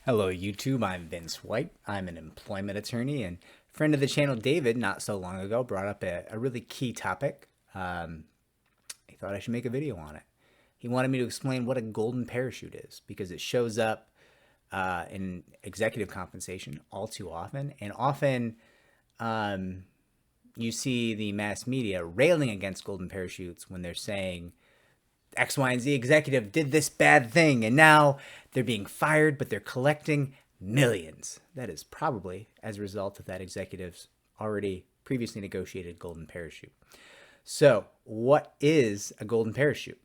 Hello YouTube, I'm Vince White. I'm an employment attorney, and friend of the channel David not so long ago brought up a really key topic. He thought I should make a video on it. He wanted me to explain what a golden parachute is because it shows up in executive compensation all too often, and often you see the mass media railing against golden parachutes when they're saying X, Y, and Z executive did this bad thing and now they're being fired, but they're collecting millions. That is probably as a result of that executive's already previously negotiated golden parachute. So, what is a golden parachute?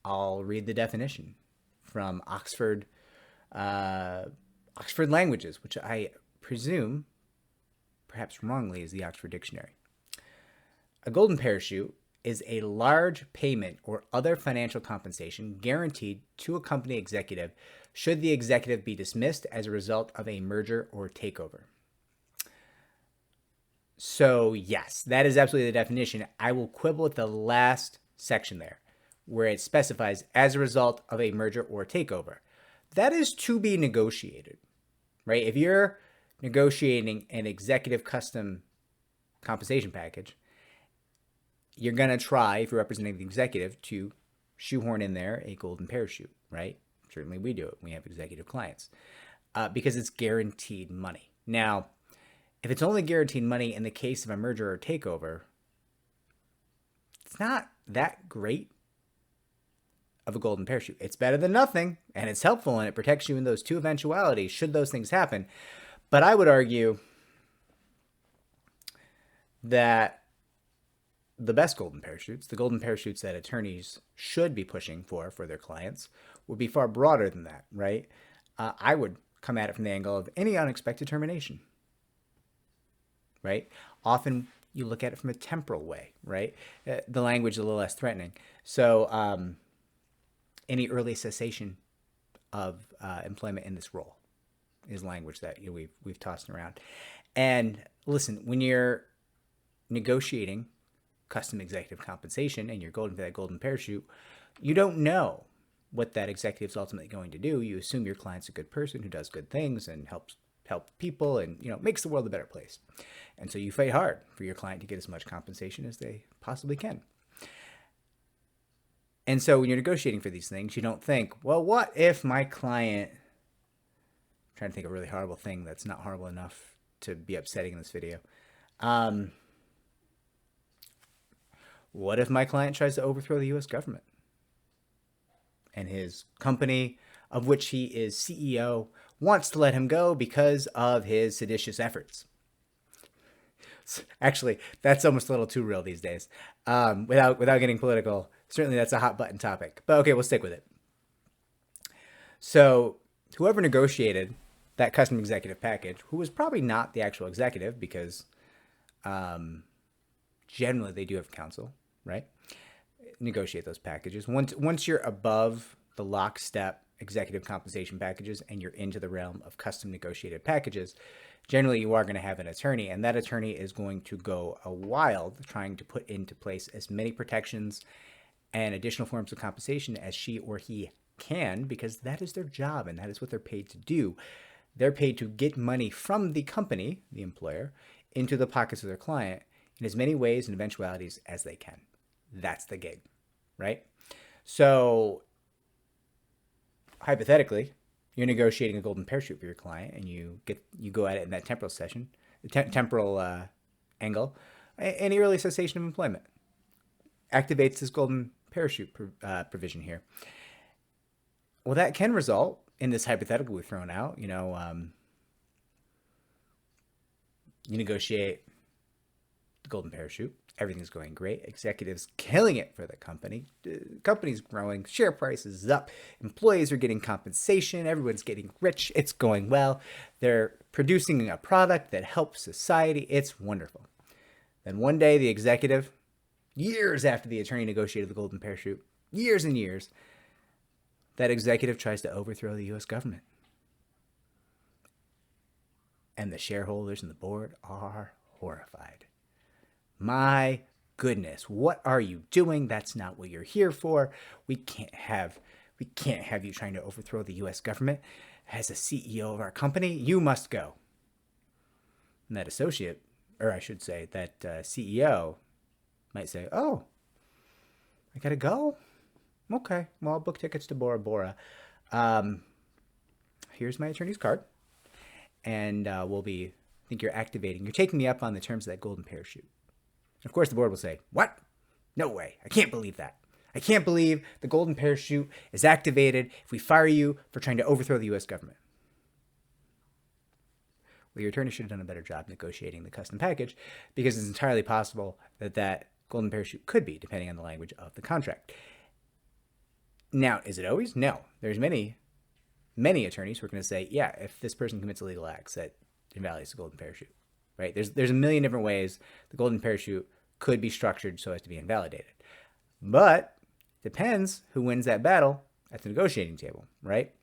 I'll read the definition from Oxford Languages, which I presume, perhaps wrongly, is the Oxford Dictionary. A golden parachute is a large payment or other financial compensation guaranteed to a company executive should the executive be dismissed as a result of a merger or takeover. So yes, that is absolutely the definition. I will quibble with the last section there, where it specifies as a result of a merger or takeover. That is to be negotiated, right? If you're negotiating an executive custom compensation package, you're going to try, if you're representing the executive, to shoehorn in there a golden parachute, right? Certainly we do it. We have executive clients because it's guaranteed money. Now, if it's only guaranteed money in the case of a merger or takeover, it's not that great of a golden parachute. It's better than nothing, and it's helpful, and it protects you in those two eventualities should those things happen. But I would argue that the best golden parachutes, the golden parachutes that attorneys should be pushing for their clients, would be far broader than that, right? I would come at it from the angle of any unexpected termination, right? Often you look at it from a temporal way, right? The language is a little less threatening. So any early cessation of employment in this role is language that we've tossed around. And listen, when you're negotiating custom executive compensation and you're going for that golden parachute, you don't know what that executive's ultimately going to do. You assume your client's a good person who does good things and helps people and makes the world a better place. And so you fight hard for your client to get as much compensation as they possibly can. And so when you're negotiating for these things, you don't think, well, what if my client, I'm trying to think of a really horrible thing that's not horrible enough to be upsetting in this video. What if my client tries to overthrow the U.S. government and his company, of which he is CEO, wants to let him go because of his seditious efforts? Actually, that's almost a little too real these days. Without getting political, certainly that's a hot button topic. But okay, we'll stick with it. So whoever negotiated that custom executive package, who was probably not the actual executive because generally they do have counsel, right? Negotiate those packages. Once you're above the lockstep executive compensation packages and you're into the realm of custom negotiated packages, generally you are going to have an attorney, and that attorney is going to go a wild trying to put into place as many protections and additional forms of compensation as she or he can, because that is their job and that is what they're paid to do. They're paid to get money from the company, the employer, into the pockets of their client in as many ways and eventualities as they can. That's the gig, right? So hypothetically, you're negotiating a golden parachute for your client and you go at it in that temporal angle. Any early cessation of employment activates this golden parachute provision here. Well, that can result in this hypothetical we've thrown out. You negotiate the golden parachute. Everything's going great. Executives killing it for the company. Company's growing. Share price is up. Employees are getting compensation. Everyone's getting rich. It's going well. They're producing a product that helps society. It's wonderful. Then one day the executive, years after the attorney negotiated the golden parachute, years and years, that executive tries to overthrow the U.S. government. And the shareholders and the board are horrified. My goodness, what are you doing? That's not what you're here for. We can't have you trying to overthrow the U.S. government. as a CEO of our company, you must go. And that associate, or I should say, that CEO might say, oh, I gotta go? Okay, well, I'll book tickets to Bora Bora. Here's my attorney's card. And I think you're taking me up on the terms of that golden parachute. Of course, the board will say, what? No way. I can't believe that. I can't believe the golden parachute is activated if we fire you for trying to overthrow the U.S. government. Well, your attorney should have done a better job negotiating the custom package, because it's entirely possible that that golden parachute could be, depending on the language of the contract. Now, is it always? No. There's many attorneys who are going to say, yeah, if this person commits illegal acts, that invalidates the golden parachute, right? There's a million different ways the golden parachute could be structured so as to be invalidated. But depends who wins that battle at the negotiating table, right?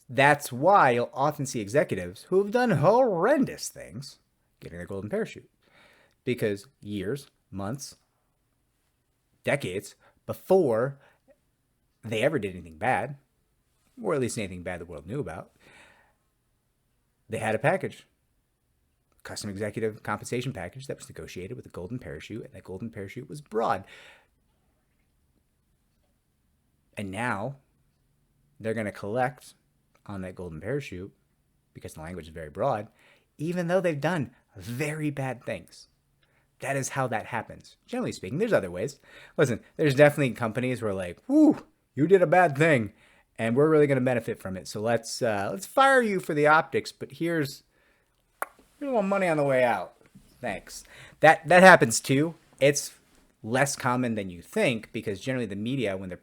That's why you'll often see executives who have done horrendous things getting their golden parachute. Because years, months, decades before they ever did anything bad, or at least anything bad the world knew about, they had a package, custom executive compensation package that was negotiated with a golden parachute, and that golden parachute was broad. And now they're going to collect on that golden parachute because the language is very broad, even though they've done very bad things. That is how that happens. Generally speaking, there's other ways. Listen, there's definitely companies where like, whoo, you did a bad thing, and we're really going to benefit from it. So let's fire you for the optics, but here's a little money on the way out. Thanks. That happens too. It's less common than you think, because generally the media, when they're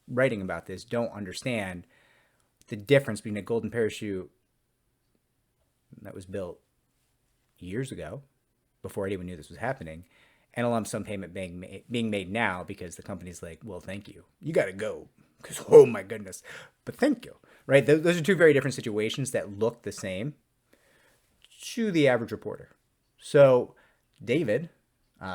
writing about this, don't understand the difference between a golden parachute that was built years ago, before anyone knew this was happening, and a lump sum payment being made now because the company's like, well, thank you. You got to go because, oh my goodness, but thank you, right? Those are two very different situations that look the same to the average reporter. So, David,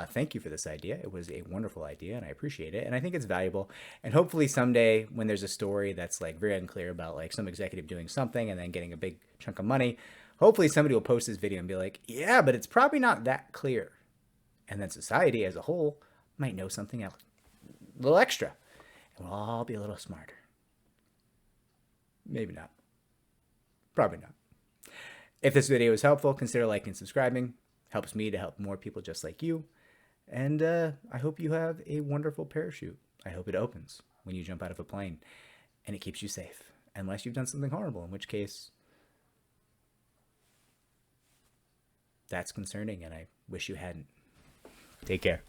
thank you for this idea. It was a wonderful idea, and I appreciate it, and I think it's valuable. And hopefully someday when there's a story that's like very unclear about like some executive doing something and then getting a big chunk of money, hopefully somebody will post this video and be like, yeah, but it's probably not that clear. And then society as a whole might know something else, a little extra, and we'll all be a little smarter. Maybe not. Probably not. If this video was helpful, consider liking and subscribing. Helps me to help more people just like you. And I hope you have a wonderful parachute. I hope it opens when you jump out of a plane and it keeps you safe. Unless you've done something horrible, in which case that's concerning and I wish you hadn't. Take care.